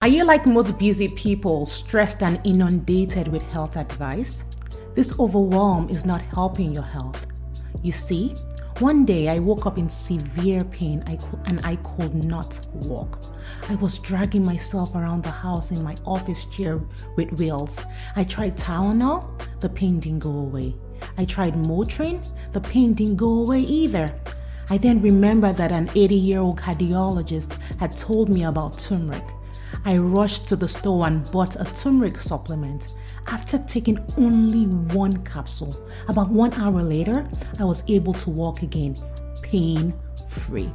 Are you like most busy people, stressed and inundated with health advice? This overwhelm is not helping your health. You see, one day I woke up in severe pain and I could not walk. I was dragging myself around the house in my office chair with wheels. I tried Tylenol, the pain didn't go away. I tried Motrin, the pain didn't go away either. I then remembered that an 80-year-old cardiologist had told me about turmeric. I rushed to the store and bought a turmeric supplement. After taking only one capsule, about 1 hour later, I was able to walk again, pain-free.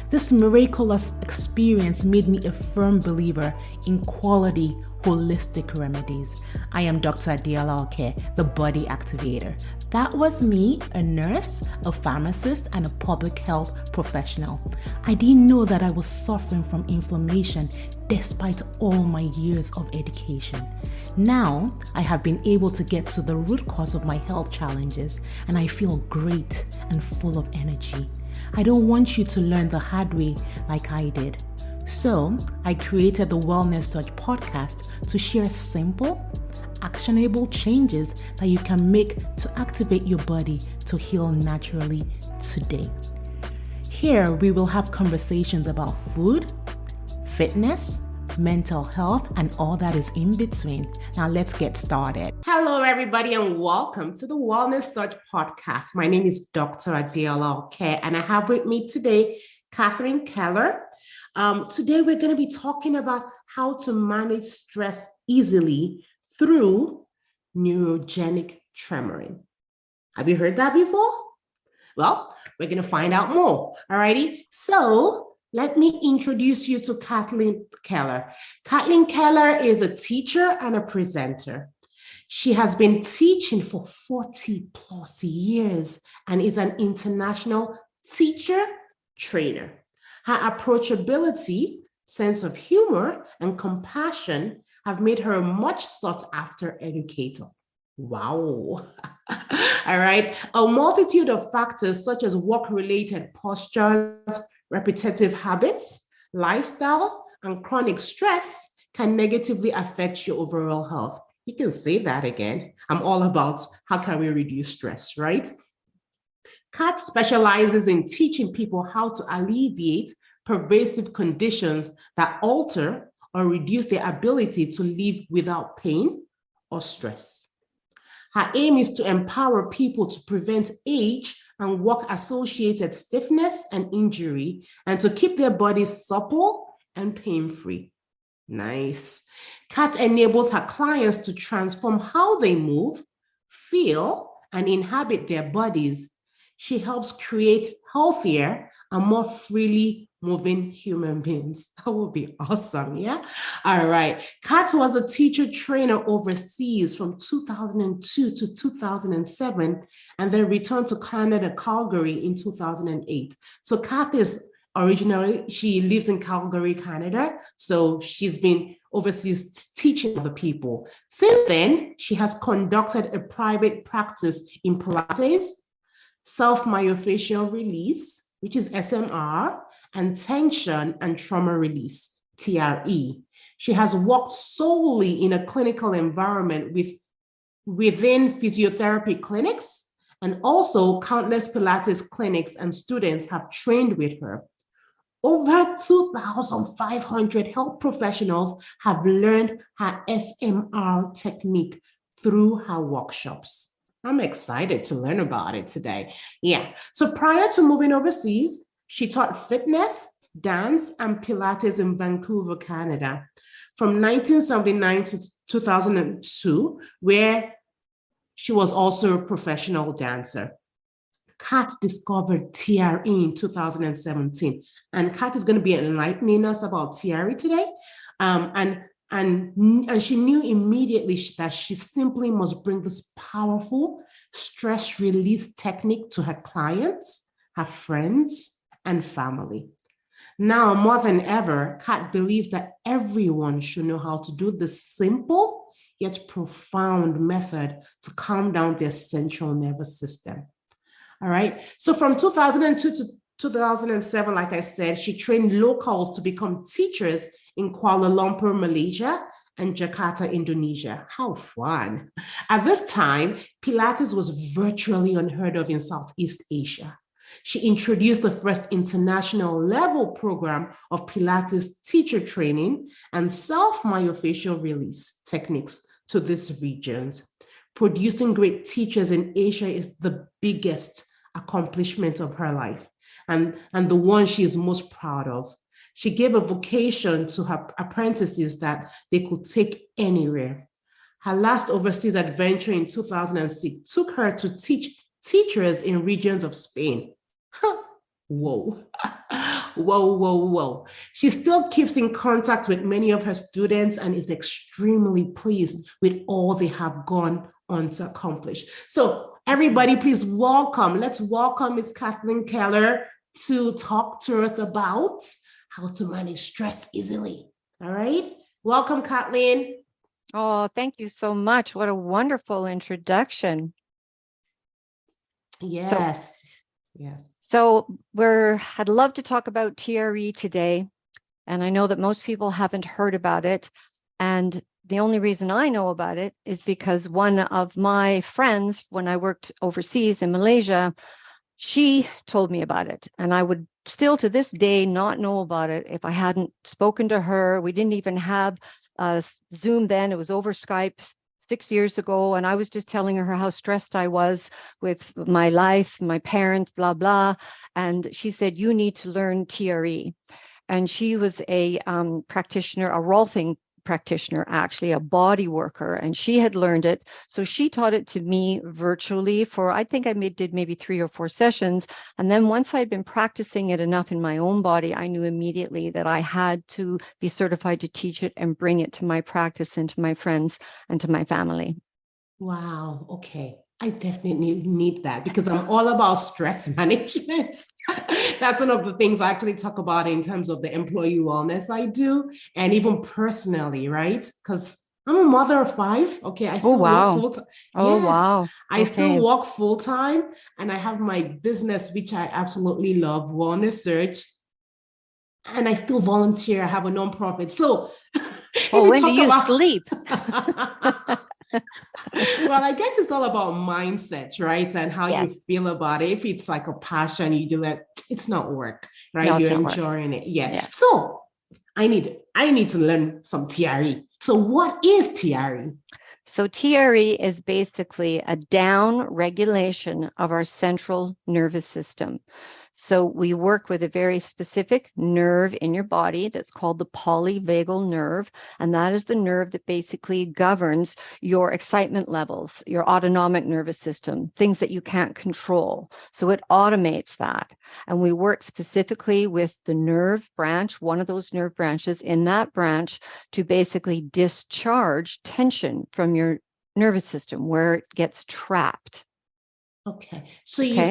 This miraculous experience made me a firm believer in quality, holistic remedies. I am Dr. Adiola Oke, the body activator. That was me, a nurse, a pharmacist, and a public health professional. I didn't know that I was suffering from inflammation despite all my years of education. Now, I have been able to get to the root cause of my health challenges, and I feel great and full of energy. I don't want you to learn the hard way like I did. So, I created the Wellness Search podcast to share simple, actionable changes that you can make to activate your body to heal naturally today. Here, we will have conversations about food, fitness, mental health, and all that is in between. Now let's get started. Hello, everybody, and welcome to the Wellness Search podcast. My name is Dr. Adiola Oke, and I have with me today Kathleen Keller. Today, we're going to be talking about how to manage stress easily through neurogenic tremoring. Have you heard that before? Well, we're going to find out more. All righty. So let me introduce you to Kathleen Keller. Kathleen Keller is a teacher and a presenter. She has been teaching for 40 plus years and is an international teacher trainer. Her approachability, sense of humor, and compassion have made her a much sought after educator. Wow. All right. A multitude of factors such as work-related postures, repetitive habits, lifestyle, and chronic stress can negatively affect your overall health. You can say that again. I'm all about how can we reduce stress, right? Kat specializes in teaching people how to alleviate pervasive conditions that alter or reduce their ability to live without pain or stress. Her aim is to empower people to prevent age and work-associated stiffness and injury, and to keep their bodies supple and pain-free. Nice. Kat enables her clients to transform how they move, feel, and inhabit their bodies. She helps create healthier and more freely moving human beings. That would be awesome, yeah? All right. Kat was a teacher trainer overseas from 2002 to 2007, and then returned to Canada, Calgary in 2008. So Kat is she lives in Calgary, Canada. So she's been overseas teaching other people. Since then, she has conducted a private practice in Pilates, self-myofascial release, which is SMR, and tension and trauma release, TRE. She has worked solely in a clinical environment within physiotherapy clinics, and also countless Pilates clinics and students have trained with her. Over 2,500 health professionals have learned her SMR technique through her workshops. I'm excited to learn about it today. Yeah. So prior to moving overseas, she taught fitness, dance, and Pilates in Vancouver, Canada from 1979 to 2002, where she was also a professional dancer. Kat discovered TRE in 2017, and Kat is going to be enlightening us about TRE today. And she knew immediately that she simply must bring this powerful stress release technique to her clients, her friends, and family. Now, more than ever, Kat believes that everyone should know how to do this simple yet profound method to calm down their central nervous system. All right. So from 2002 to 2007, like I said, she trained locals to become teachers in Kuala Lumpur, Malaysia, and Jakarta, Indonesia. How fun. At this time, Pilates was virtually unheard of in Southeast Asia. She introduced the first international level program of Pilates teacher training and self-myofascial release techniques to these regions. Producing great teachers in Asia is the biggest accomplishment of her life and the one she is most proud of. She gave a vocation to her apprentices that they could take anywhere. Her last overseas adventure in 2006 took her to teach teachers in regions of Spain. Whoa. Whoa, whoa, whoa. She still keeps in contact with many of her students and is extremely pleased with all they have gone on to accomplish. So everybody, please welcome. Let's welcome Ms. Kathleen Keller to talk to us about how to manage stress easily. All right. Welcome, Kathleen. Oh, thank you so much. What a wonderful introduction. Yes. Yes. So I'd love to talk about TRE today. And I know that most people haven't heard about it. And the only reason I know about it is because one of my friends, when I worked overseas in Malaysia, she told me about it. And I would still to this day not know about it if I hadn't spoken to her. We didn't even have Zoom then. It was over Skype 6 years ago. And I was just telling her how stressed I was with my life, my parents, blah, blah. And she said, you need to learn TRE. And she was a practitioner, a Rolfing practitioner, actually a body worker, and she had learned it. So she taught it to me virtually for, I think I did maybe 3 or 4 sessions. And then once I'd been practicing it enough in my own body, I knew immediately that I had to be certified to teach it and bring it to my practice and to my friends and to my family. Wow. Okay. I definitely need that because I'm all about stress management. That's one of the things I actually talk about in terms of the employee wellness I do, and even personally, right? Because I'm a mother of 5. Okay, I still work full time. Oh, yes, wow. I still work full time, and I have my business, which I absolutely love, Wellness Search, and I still volunteer. I have a nonprofit. So, when do you sleep? Well, I guess it's all about mindset, right? And how you feel about it. If it's like a passion, you do it, it's not work, right? No, you're enjoying it. Yeah. So I need to learn some TRE. So what is TRE? So TRE is basically a down regulation of our central nervous system. So we work with a very specific nerve in your body that's called the polyvagal nerve. And that is the nerve that basically governs your excitement levels, your autonomic nervous system, things that you can't control. So it automates that. And we work specifically with the nerve branch, one of those nerve branches in that branch, to basically discharge tension from your nervous system where it gets trapped. Okay. So you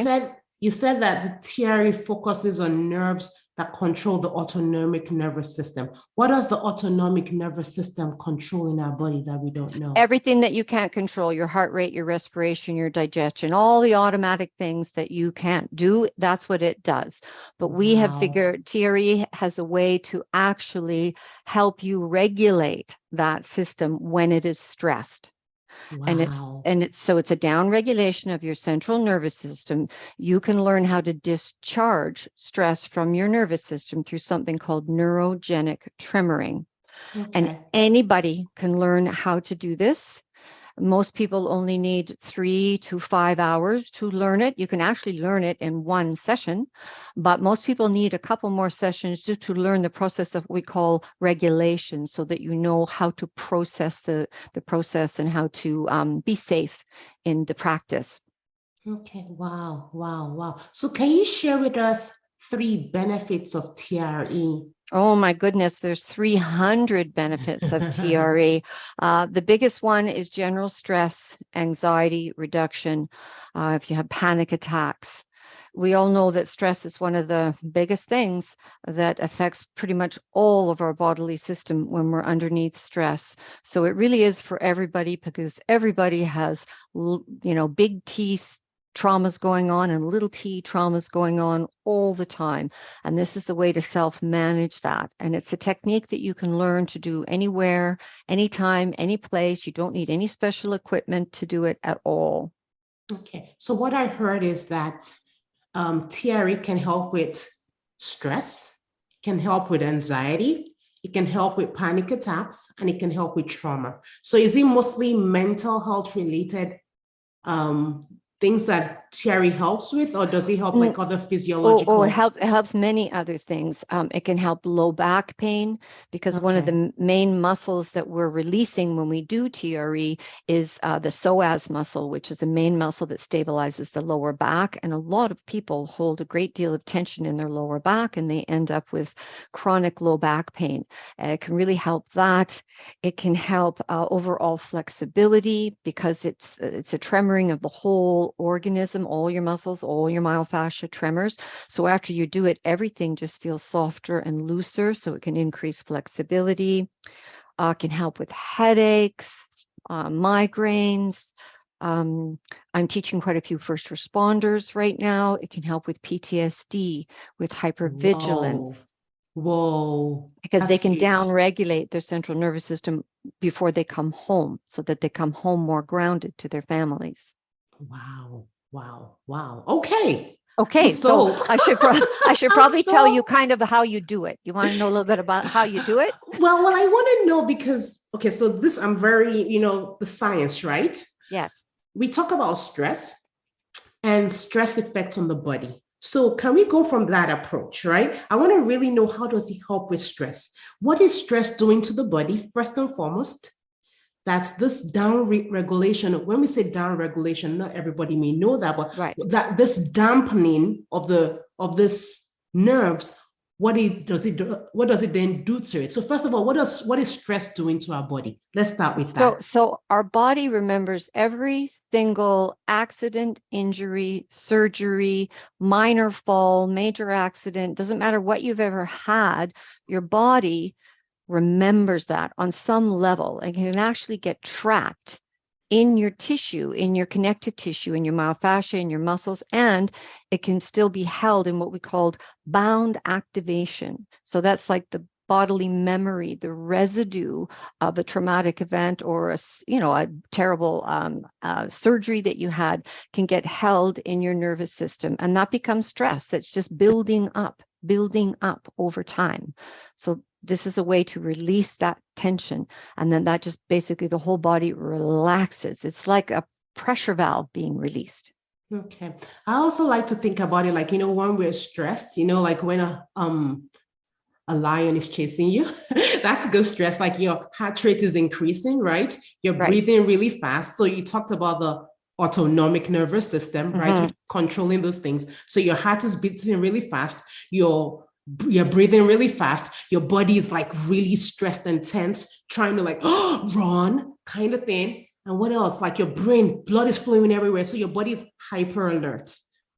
said that the TRE focuses on nerves that control the autonomic nervous system. What does the autonomic nervous system control in our body that we don't know? Everything that you can't control, your heart rate, your respiration, your digestion, all the automatic things that you can't do, that's what it does. But we have figured TRE has a way to actually help you regulate that system when it is stressed. Wow. And it's a down regulation of your central nervous system. You can learn how to discharge stress from your nervous system through something called neurogenic tremoring. Okay. And anybody can learn how to do this. Most people only need 3 to 5 hours to learn it. You can actually learn it in one session, but most people need a couple more sessions just to learn the process of what we call regulation, so that you know how to process the process and how to be safe in the practice. Okay. Wow. Wow. Wow. So can you share with us 3 benefits of TRE? Oh my goodness, there's 300 benefits of TRE. The biggest one is general stress, anxiety reduction. If you have panic attacks, we all know that stress is one of the biggest things that affects pretty much all of our bodily system when we're underneath stress. So it really is for everybody, because everybody has, big T traumas going on and little t traumas going on all the time. And this is a way to self-manage that. And it's a technique that you can learn to do anywhere, anytime, any place. You don't need any special equipment to do it at all. Okay. So what I heard is that TRE can help with stress, can help with anxiety, it can help with panic attacks, and it can help with trauma. So is it mostly mental health related things that TRE helps with, or does it help like other physiological? It helps many other things. It can help low back pain, because one of the main muscles that we're releasing when we do TRE is the psoas muscle, which is the main muscle that stabilizes the lower back. And a lot of people hold a great deal of tension in their lower back, and they end up with chronic low back pain. It can really help that. It can help overall flexibility, because it's a tremoring of the whole organism, all your muscles, all your myofascia tremors. So after you do it, everything just feels softer and looser, so it can increase flexibility. Can help with headaches, migraines. I'm teaching quite a few first responders right now. It can help with PTSD, with hypervigilance. Whoa. Because they can huge. down-regulate their central nervous system before they come home, so that they come home more grounded to their families. Wow. Wow. Okay. So I should probably tell you kind of how you do it. You want to know a little bit about how you do it? Well, I want to know because, so this, I'm very, the science, right? Yes. We talk about stress and stress effect on the body. So can we go from that approach, right? I want to really know, how does it help with stress? What is stress doing to the body, first and foremost? That's this down regulation. When we say down regulation, not everybody may know that, but that this dampening of this nerves, what does it then do to it? So first of all, what is stress doing to our body? Let's start with that. So our body remembers every single accident, injury, surgery, minor fall, major accident, doesn't matter what you've ever had, your body remembers that on some level and can actually get trapped in your tissue, in your connective tissue, in your myofascia, in your muscles, and it can still be held in what we called bound activation. So that's like the bodily memory, the residue of a traumatic event or a terrible surgery that you had can get held in your nervous system, and that becomes stress that's just building up over time. So this is a way to release that tension, and then that just basically the whole body relaxes. It's like a pressure valve being released. Okay. I also like to think about it like, when we're stressed, like when a lion is chasing you, that's good stress. Like your heart rate is increasing, right? You're breathing really fast. So you talked about the autonomic nervous system, right? With controlling those things. So your heart is beating really fast. You're breathing really fast. Your body is like really stressed and tense, trying to like, run kind of thing. And what else? Like your brain, blood is flowing everywhere. So your body is hyper alert.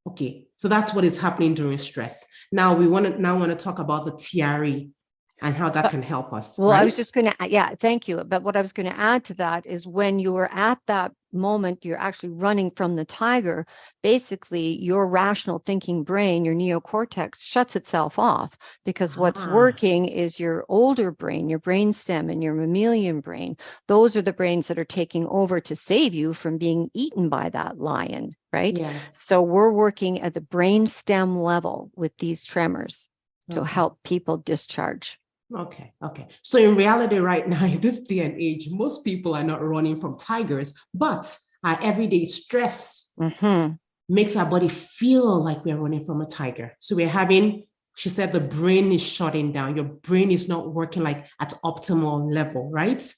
Okay. So that's what is happening during stress. Now we want to talk about the TRE and how that can help us. Well, right? I was just going to, thank you. But what I was going to add to that is when you are at that moment, you're actually running from the tiger, basically your rational thinking brain, your neocortex shuts itself off, because what's working is your older brain, your brainstem and your mammalian brain. Those are the brains that are taking over to save you from being eaten by that lion, right? Yes. So we're working at the brainstem level with these tremors to help people discharge. Okay. So in reality, right now, in this day and age, most people are not running from tigers, but our everyday stress makes our body feel like we're running from a tiger. So we're having, she said, the brain is shutting down. Your brain is not working like at optimal level, right?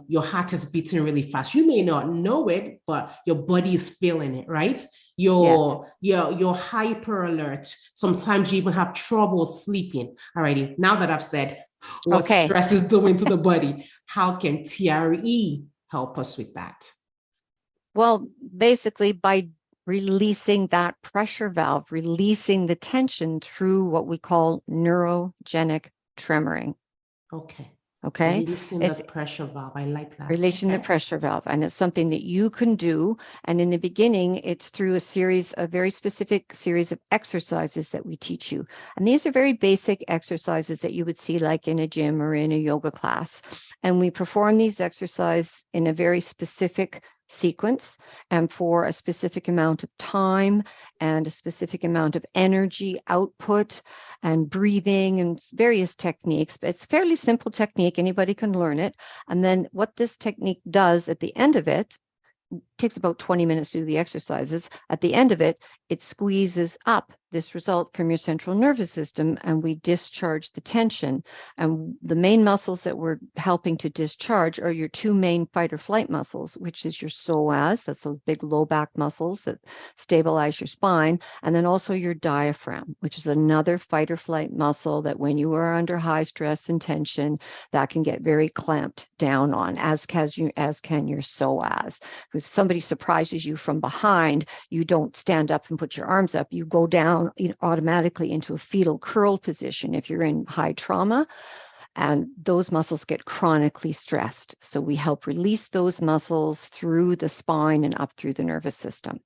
Your heart is beating really fast. You may not know it, but your body is feeling it, right? You're hyper alert. Sometimes you even have trouble sleeping. Alrighty, now that I've said what stress is doing to the body, how can TRE help us with that? Well, basically by releasing that pressure valve, releasing the tension through what we call neurogenic tremoring. Okay. Releasing the pressure valve. I like that. Releasing the pressure valve. And it's something that you can do. And in the beginning, it's through a very specific series of exercises that we teach you. And these are very basic exercises that you would see like in a gym or in a yoga class. And we perform these exercises in a very specific sequence and for a specific amount of time and a specific amount of energy output and breathing and various techniques. But it's a fairly simple technique. Anybody can learn it. And then what this technique does at the end of it, takes about 20 minutes to do the exercises. At the end of it, it squeezes up this result from your central nervous system and we discharge the tension. And the main muscles that we're helping to discharge are your two main fight or flight muscles, which is your psoas, that's those big low back muscles that stabilize your spine, and then also your diaphragm, which is another fight or flight muscle that when you are under high stress and tension, that can get very clamped down on, as can your psoas. Because somebody surprises you from behind, you don't stand up and put your arms up. You go down automatically into a fetal curl position if you're in high trauma, and those muscles get chronically stressed. So we help release those muscles through the spine and up through the nervous system.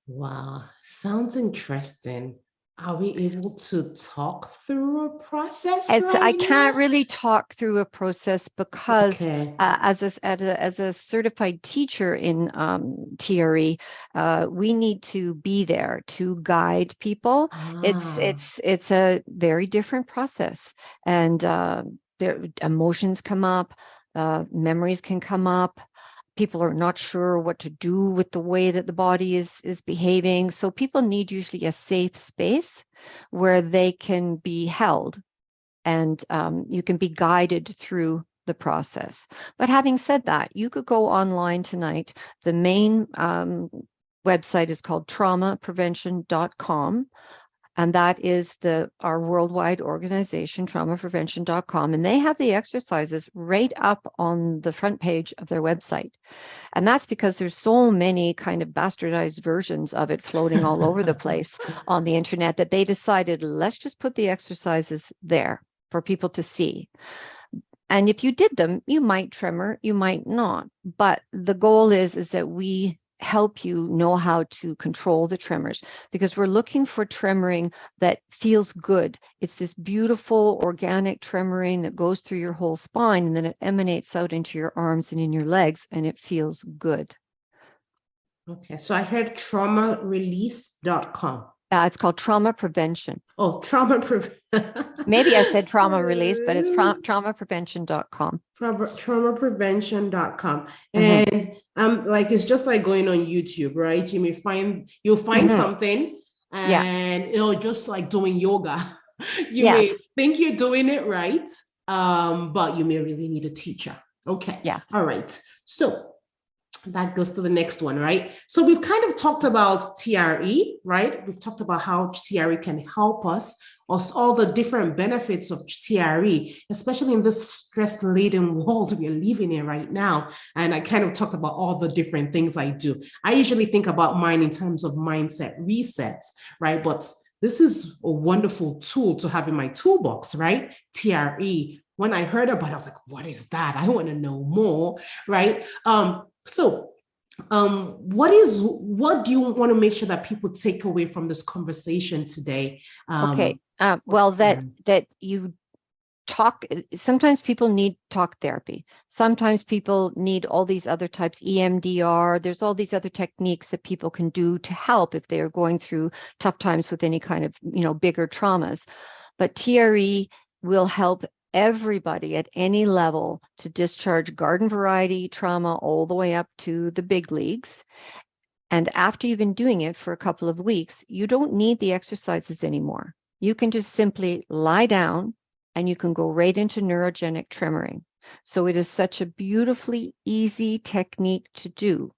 Wow, sounds interesting. Are we able to talk through a process I can't really talk through a process because as a certified teacher in TRE, we need to be there to guide people. It's a very different process, and their emotions come up, memories can come up. People are not sure what to do with the way that the body is behaving. So people need usually a safe space where they can be held and you can be guided through the process. But having said that, you could go online tonight. The main website is called traumaprevention.com. And that is our worldwide organization, traumaprevention.com. And they have the exercises right up on the front page of their website. And that's because there's so many kind of bastardized versions of it floating all over the place on the internet that they decided, let's just put the exercises there for people to see. And if you did them, you might tremor, you might not. But the goal is that we help you know how to control the tremors, because we're looking for tremoring that feels good. It's this beautiful organic tremoring that goes through your whole spine and then it emanates out into your arms and in your legs and it feels good. Okay, so I heard traumarelease.com. It's called trauma prevention. Oh, trauma prevention. Maybe I said trauma release, but it's traumaprevention.com. Traumaprevention.com. And like it's just like going on YouTube, right? You'll find something and it'll just like doing yoga. You may think you're doing it right, but you may really need a teacher. Okay. Yes. All right. So that goes to the next one, right? So we've kind of talked about TRE, right? We've talked about how TRE can help us, all the different benefits of TRE, especially in this stress-laden world we're living in right now. And I kind of talked about all the different things I do. I usually think about mine in terms of mindset resets, right? But this is a wonderful tool to have in my toolbox, right? TRE. When I heard about it, I was like, what is that? I want to know more, right? So what do you want to make sure that people take away from this conversation today? Well, that you talk, sometimes people need talk therapy. Sometimes people need all these other types, EMDR. There's all these other techniques that people can do to help if they're going through tough times with any kind of, bigger traumas. But TRE will help everybody at any level to discharge garden variety trauma all the way up to the big leagues. And after you've been doing it for a couple of weeks, you don't need the exercises anymore. You can just simply lie down and you can go right into neurogenic tremoring. So it is such a beautifully easy technique to do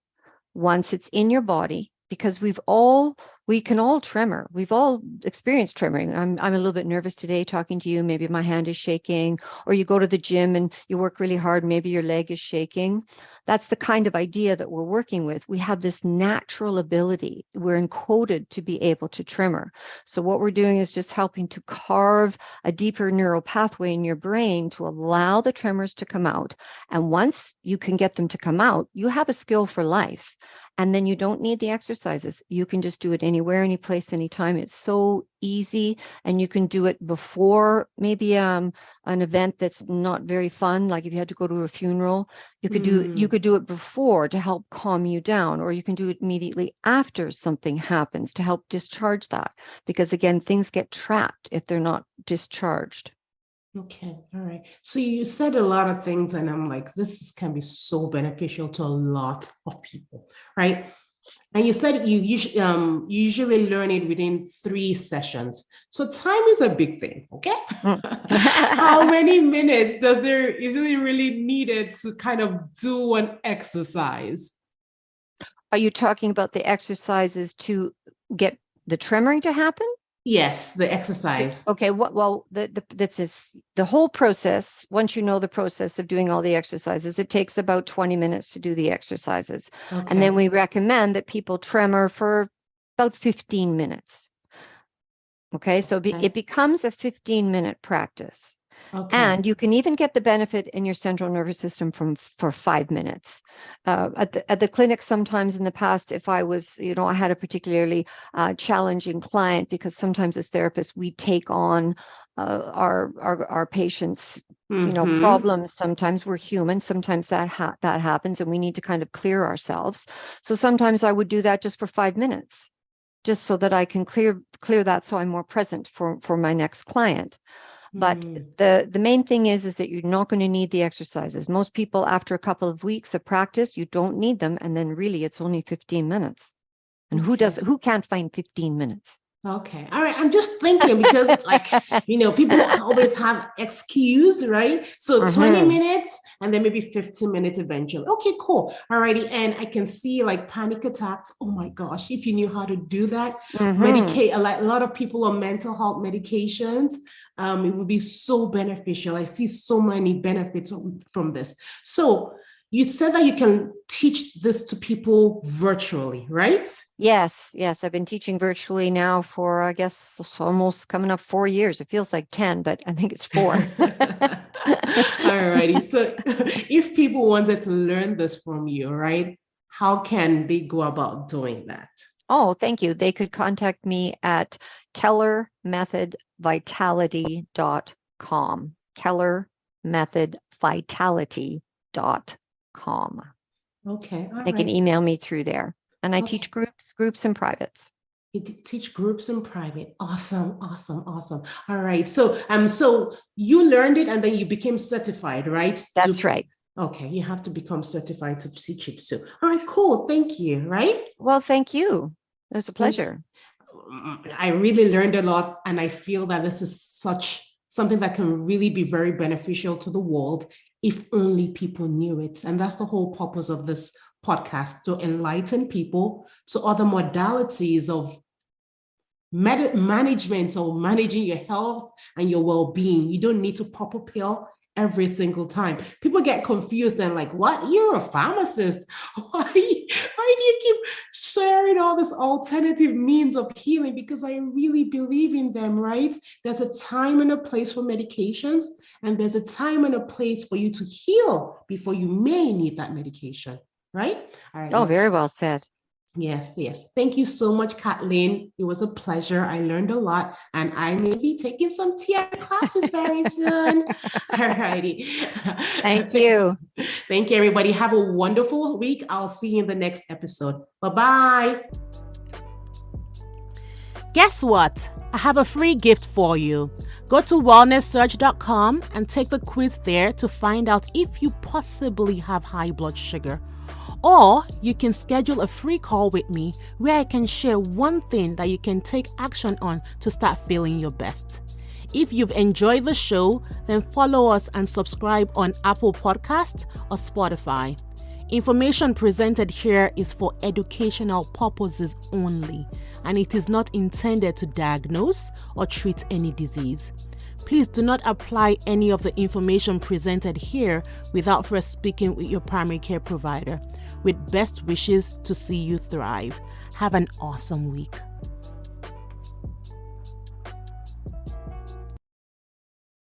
once it's in your body, because we've all We can all tremor. We've all experienced tremoring. I'm a little bit nervous today talking to you. Maybe my hand is shaking, or you go to the gym and you work really hard. Maybe your leg is shaking. That's the kind of idea that we're working with. We have this natural ability. We're encoded to be able to tremor. So what we're doing is just helping to carve a deeper neural pathway in your brain to allow the tremors to come out. And once you can get them to come out, you have a skill for life. And then you don't need the exercises. You can just do it anywhere, any place, anytime. It's so easy. And you can do it before maybe an event that's not very fun. Like if you had to go to a funeral, you could do it before to help calm you down, or you can do it immediately after something happens to help discharge that. Because again, things get trapped if they're not discharged. Okay. All right. So you said a lot of things, and I'm like, can be so beneficial to a lot of people, right? And you said you usually learn it within 3 sessions. So time is a big thing, okay? How many minutes is it really needed to kind of do an exercise? Are you talking about the exercises to get the tremoring to happen? Yes, the exercise. Okay, the whole process, once you know the process of doing all the exercises, it takes about 20 minutes to do the exercises. Okay. And then we recommend that people tremor for about 15 minutes. Okay, so it becomes a 15-minute practice. Okay. And you can even get the benefit in your central nervous system for 5 minutes. At the clinic, sometimes in the past, if I was, I had a particularly challenging client, because sometimes as therapists we take on our patients, problems. Sometimes we're human. Sometimes that happens, and we need to kind of clear ourselves. So sometimes I would do that just for 5 minutes, just so that I can clear that, so I'm more present for my next client. But the main thing is that you're not going to need the exercises. Most people, after a couple of weeks of practice, you don't need them. And then really it's only 15 minutes. And who can't find 15 minutes? Okay. All right. I'm just thinking because people always have excuse, right? So 20 minutes and then maybe 15 minutes eventually. Okay, cool. All righty. And I can see like panic attacks. Oh my gosh. If you knew how to do that, medicate a lot of people on mental health medications. It would be so beneficial. I see so many benefits from this. So you said that you can teach this to people virtually, right? Yes. I've been teaching virtually now for, I guess, almost coming up 4 years. It feels like 10, but I think it's 4. All righty. So if people wanted to learn this from you, right, how can they go about doing that? Oh, thank you. They could contact me at kellermethodvitality.com. kellermethodvitality.com. Okay. They can email me through there. And I teach groups and privates. You teach groups in private. Awesome. All right. So you learned it and then you became certified, right? That's right. Okay. You have to become certified to teach it too. All right, cool. Thank you. Right? Well, thank you. It was a pleasure. I really learned a lot, and I feel that this is something that can really be very beneficial to the world if only people knew it. And that's the whole purpose of this podcast, to enlighten people to other modalities of management or managing your health and your well-being. You don't need to pop a pill every single time. People get confused and like, what? You're a pharmacist. Why do you keep sharing all this alternative means of healing? Because I really believe in them, right? There's a time and a place for medications, and there's a time and a place for you to heal before you may need that medication, right? All right. Oh, very well said. Yes. Thank you so much, Kathleen. It was a pleasure. I learned a lot, and I may be taking some TR classes very soon. All righty. Thank you. Thank you, everybody. Have a wonderful week. I'll see you in the next episode. Bye-bye. Guess what? I have a free gift for you. Go to wellnesssearch.com and take the quiz there to find out if you possibly have high blood sugar. Or you can schedule a free call with me where I can share one thing that you can take action on to start feeling your best. If you've enjoyed the show, then follow us and subscribe on Apple Podcasts or Spotify. Information presented here is for educational purposes only, and it is not intended to diagnose or treat any disease. Please do not apply any of the information presented here without first speaking with your primary care provider. With best wishes to see you thrive. Have an awesome week.